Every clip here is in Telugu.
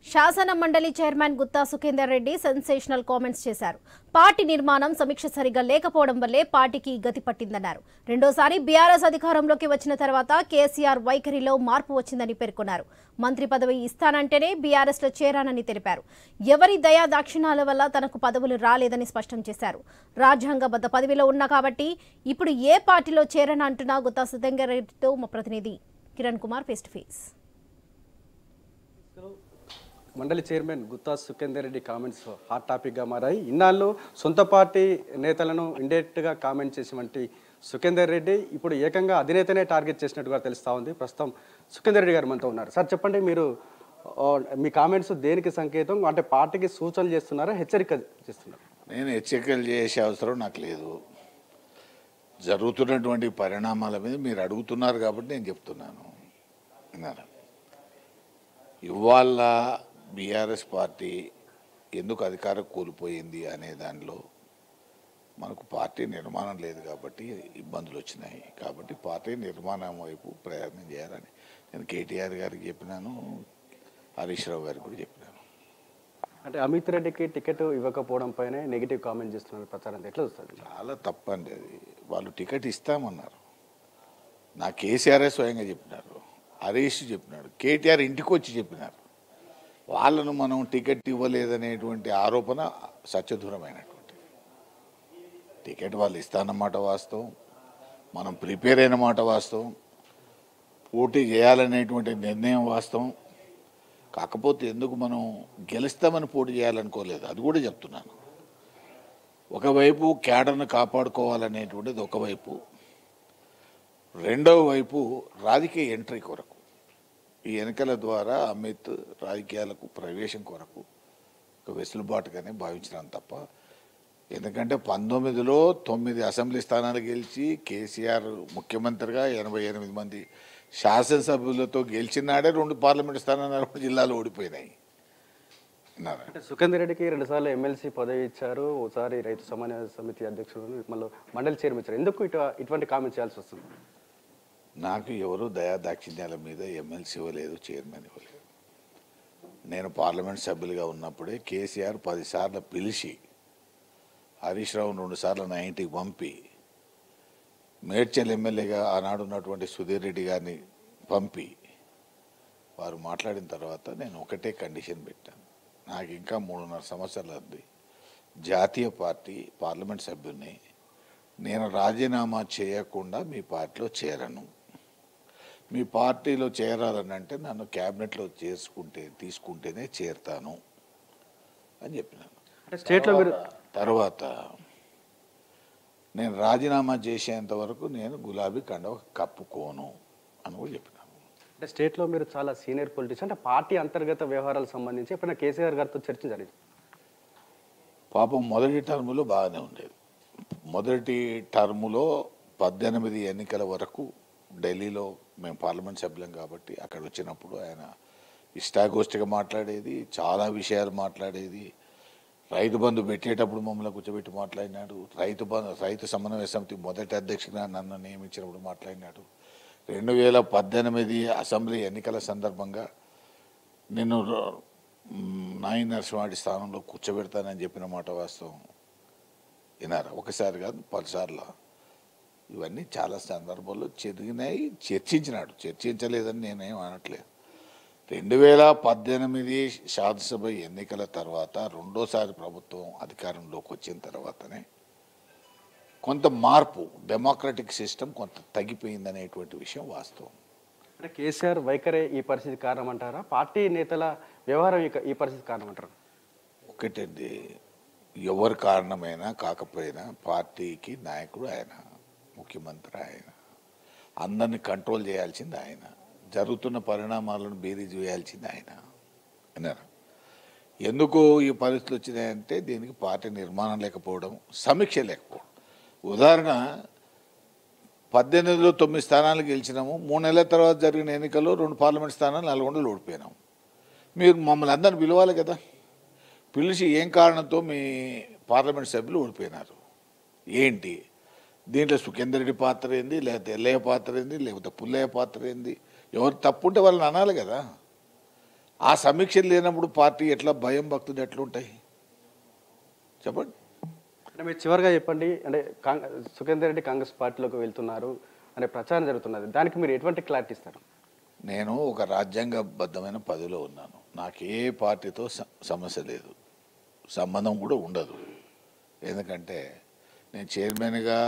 శాసన మండలి chairman Gutta Sukhender Reddy sensational comments చేశారు. పార్టీ నిర్మాణం సమీక్ష సరిగా లేకపోవడం వల్లే పార్టీకి గతి పట్టిందన్నారు. రెండోసారి బీఆర్ఎస్ అధికారంలోకి వచ్చిన తర్వాత కేసీఆర్ వైఖరిలో మార్పు వచ్చిందని పేర్కొన్నారు. మంత్రి పదవి ఇస్తానంటేనే బీఆర్ఎస్ లో చేరానని తెలిపారు. ఎవరి దయా దాక్షిణాల వల్ల తనకు పదవులు రాలేదని స్పష్టం చేశారు. రాజ్యాంగబద్ధ పదవిలో ఉన్నా కాబట్టి ఇప్పుడు ఏ పార్టీలో చేరనంటున్నా గుత్తా సుఖేందర్ రెడ్డితో మా ప్రతినిధి Kiran Kumar face to face. మండలి chairman Gutta Sukhender Reddy comments hot టాపిక్గా మారాయి. ఇన్నాళ్ళు సొంత పార్టీ నేతలను ఇండైరెక్ట్గా కామెంట్ చేసినటువంటి సుఖేందర్ రెడ్డి ఇప్పుడు ఏకంగా అధినేతనే టార్గెట్ చేసినట్టుగా తెలుస్తూ ఉంది. ప్రస్తుతం సుఖేందర్ రెడ్డి గారు మనతో ఉన్నారు. సార్ చెప్పండి, మీరు మీ కామెంట్స్ దేనికి సంకేతం? అంటే పార్టీకి సూచనలు చేస్తున్నారా, హెచ్చరిక చేస్తున్నారా? నేను హెచ్చరికలు చేసే అవసరం నాకు లేదు. జరుగుతున్నటువంటి పరిణామాల మీద మీరు అడుగుతున్నారు కాబట్టి నేను చెప్తున్నాను. ఇవాళ బీఆర్ఎస్ పార్టీ ఎందుకు అధికారం కోల్పోయింది అనే దానిలో మనకు పార్టీ నిర్మాణం లేదు కాబట్టి ఇబ్బందులు వచ్చినాయి. కాబట్టి పార్టీ నిర్మాణం వైపు ప్రయత్నం చేయాలని నేను కేటీఆర్ గారికి చెప్పినాను, హరీష్ రావు గారికి కూడా చెప్పినాను. అంటే అమిత్ రెడ్డికి టికెట్ ఇవ్వకపోవడం పైన నెగిటివ్ కామెంట్ చేస్తున్నారు, ప్రచారం ఎట్లా వస్తుంది? చాలా తప్పండి అది. వాళ్ళు టికెట్ ఇస్తామన్నారు, నా కేసీఆర్ఏ స్వయంగా చెప్పినారు, హరీష్ చెప్పినాడు, కేటీఆర్ ఇంటికి వచ్చి చెప్పినారు. వాళ్ళను మనం టికెట్ ఇవ్వలేదనేటువంటి ఆరోపణ సత్యదూరమైనటువంటి. టికెట్ వాళ్ళు ఇస్తానన్నమాట వాస్తవం, మనం ప్రిపేర్ అయిన మాట వాస్తవం, పోటీ చేయాలనేటువంటి నిర్ణయం వాస్తవం. కాకపోతే ఎందుకు మనం గెలుస్తామని పోటీ చేయాలనుకోలేదు, అది కూడా చెప్తున్నాను. ఒకవైపు క్యాడర్ను కాపాడుకోవాలనేటువంటిది ఒకవైపు, రెండవ వైపు రాజకీయ ఎంట్రీ కొరకు, ఈ ఎన్నికల ద్వారా అమిత్ రాజకీయాలకు ప్రవేశం కొరకు ఒక వెసులుబాటుగానే భావించినాను తప్ప, ఎందుకంటే 19లో 9 అసెంబ్లీ స్థానాలు గెలిచి కేసీఆర్ ముఖ్యమంత్రిగా 88 మంది శాసనసభ్యులతో గెలిచినాడే 2 పార్లమెంటు స్థానాలు 2 జిల్లాలు ఓడిపోయినాయి. అంటే సుఖేందర్ రెడ్డికి 2 సార్లు ఎమ్మెల్సీ పదవి ఇచ్చారు, ఒకసారి రైతు సమన్వయ సమితి అధ్యక్షుడు, మళ్ళీ మండలి చైర్మన్ ఇచ్చారు. ఎందుకు ఇటువంటి కామెంట్ చేయాల్సి వస్తుంది? నాకు ఎవరు దయా దాక్షిణ్యాల మీద ఎమ్మెల్సీ ఇవ్వలేదు, చైర్మన్ ఇవ్వలేదు. నేను పార్లమెంట్ సభ్యులుగా ఉన్నప్పుడే కేసీఆర్ 10 సార్లు పిలిచి, హరీష్ రావు 2 సార్లు నా ఇంటికి పంపి, మేడ్చల్ ఎమ్మెల్యేగా ఆనాడు ఉన్నటువంటి సుధీర్ రెడ్డి గారిని పంపి వారు మాట్లాడిన తర్వాత నేను ఒకటే కండిషన్ పెట్టాను. నాకు ఇంకా 3.5 సంవత్సరాలు ఉంది, జాతీయ పార్టీ పార్లమెంట్ సభ్యుని, నేను రాజీనామా చేయకుండా మీ పార్టీలో చేరను. మీ పార్టీలో చేరాలని అంటే నన్ను క్యాబినెట్లో తీసుకుంటేనే చేరుతాను అని చెప్పినాను. స్టేట్లో తర్వాత నేను రాజీనామా చేసేంత వరకు నేను గులాబీ కండువా కప్పుకోను అని కూడా చెప్పినాను. అంటే స్టేట్లో మీరు చాలా సీనియర్ పొలిటీషియన్, అంటే పార్టీ అంతర్గత వ్యవహారాలకు సంబంధించి ఎప్పుడైనా కేసీఆర్ గారితో చర్చించారు? పాపం మొదటి టర్ములో బాగానే ఉండేది. మొదటి టర్ములో 18 ఎన్నికల వరకు ఢిల్లీలో మేము పార్లమెంట్ సభ్యులం కాబట్టి అక్కడ వచ్చినప్పుడు ఆయన ఇష్టాగోష్ఠిగా మాట్లాడేది, చాలా విషయాలు మాట్లాడేది. రైతు బంధు పెట్టేటప్పుడు మమ్మల్ని కూర్చోబెట్టి మాట్లాడినాడు, రైతు సమన్వయ సమితి మొదటి అధ్యక్షుడిగా నన్ను నియమించినప్పుడు మాట్లాడినాడు. 2018 అసెంబ్లీ ఎన్నికల సందర్భంగా నేను నాయి నరసింహారెడ్డి స్థానంలో కూర్చోబెడతానని చెప్పిన మాట వాస్తవం. వినారా? ఒకసారి కాదు 10 సార్లు. ఇవన్నీ చాలా సందర్భాల్లో జరిగినాయి, చర్చించినాడు. చర్చించలేదని నేనేం అనట్లేదు. 2018 శాసనసభ ఎన్నికల తర్వాత రెండోసారి ప్రభుత్వం అధికారంలోకి వచ్చిన తర్వాతనే కొంత మార్పు, డెమోక్రటిక్ సిస్టమ్ కొంత తగ్గిపోయిందనేటువంటి విషయం వాస్తవం. అంటే కేసీఆర్ వైఖరే ఈ పరిస్థితి కారణం అంటారా, పార్టీ నేతల వ్యవహారం ఈ పరిస్థితి కారణం అంటారా? ఒకటండి, ఎవరు కారణమైనా కాకపోయినా పార్టీకి నాయకుడు ఆయన, ముఖ్యమంత్రి ఆయన, అందరినీ కంట్రోల్ చేయాల్సింది ఆయన, జరుగుతున్న పరిణామాలను బేరీజు వేయాల్సింది ఆయన అన్నారు. ఎందుకు ఈ పరిస్థితులు వచ్చినాయంటే దీనికి పార్టీ నిర్మాణం లేకపోవడం, సమీక్ష లేకపోవడం. ఉదాహరణ, 18లో 9 స్థానాలు గెలిచినాము, 3 నెలల తర్వాత జరిగిన ఎన్నికల్లో 2 పార్లమెంట్ స్థానాలు నల్గొండలో ఓడిపోయినాము. మీరు మమ్మల్ని అందరిని పిలవాలి కదా, పిలిచి ఏం కారణంతో మీ పార్లమెంట్ సభ్యులు ఓడిపోయినారు ఏంటి, దీంట్లో సుఖేందర్ రెడ్డి పాత్ర ఏంది, లేకపోతే ఎల్లయ్య పాత్ర ఏంది, లేకపోతే పుల్లయ్య పాత్ర ఏంది, ఎవరు తప్పు ఉంటే వాళ్ళని అనాలి కదా. ఆ సమీక్షలు లేనప్పుడు పార్టీ ఎట్లా భయం భక్తులు ఎట్లుంటాయి చెప్పండి. అంటే మీరు చివరిగా చెప్పండి, అంటే సుఖేందర్ రెడ్డి కాంగ్రెస్ పార్టీలోకి వెళ్తున్నారు అనే ప్రచారం జరుగుతున్నది, దానికి మీరు ఎటువంటి క్లారిటీ ఇస్తారు? నేను ఒక రాజ్యాంగబద్ధమైన పదవిలో ఉన్నాను. నాకు ఏ పార్టీతో సమస్య లేదు, సంబంధం కూడా ఉండదు. ఎందుకంటే నేను చైర్మన్గా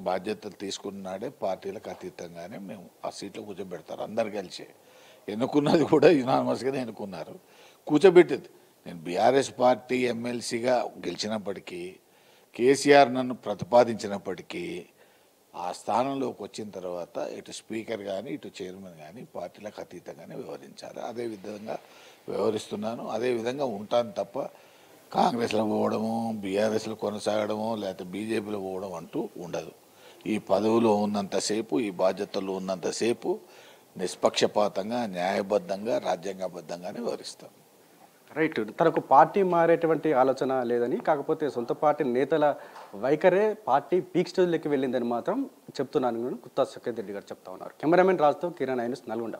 బాధ్యతలు తీసుకున్నాడే పార్టీలకు అతీతంగానే మేము ఆ సీట్లో కూర్చోబెడతారు. అందరు కలిసి ఎన్నుకున్నది కూడా యునానిమస్గానే ఎన్నుకున్నారు, కూర్చోబెట్టేది. నేను బీఆర్ఎస్ పార్టీ ఎమ్మెల్సీగా గెలిచినప్పటికీ, కేసీఆర్ నన్ను ప్రతిపాదించినప్పటికీ ఆ స్థానంలోకి వచ్చిన తర్వాత ఇటు స్పీకర్ కానీ ఇటు చైర్మన్ కానీ పార్టీలకు అతీతంగానే వ్యవహరించాలి. అదే విధంగా వ్యవహరిస్తున్నాను, అదే విధంగా ఉంటాను తప్ప కాంగ్రెస్లో పోవడము, బీఆర్ఎస్లో కొనసాగడము, లేకపోతే బీజేపీలో పోవడం అంటూ ఉండదు. ఈ పదవిలో ఉన్నంతసేపు, ఈ బాధ్యతల్లో ఉన్నంతసేపు నిష్పక్షపాతంగా, న్యాయబద్ధంగా, రాజ్యాంగబద్ధంగానే వ్యవహరిస్తాం. రైట్. తనకు పార్టీ మారేటువంటి ఆలోచన లేదని, కాకపోతే సొంత పార్టీ నేతల వైఖరే పార్టీ పీక్ స్టేజ్లోకి వెళ్ళిందని మాత్రం చెప్తున్నాను గుత్తా సుఖేందర్ రెడ్డి గారు చెప్తా ఉన్నారు. కెమెరామెన్ రాజుతో కిరణ్ ఐన్యూస్, నల్గొండ.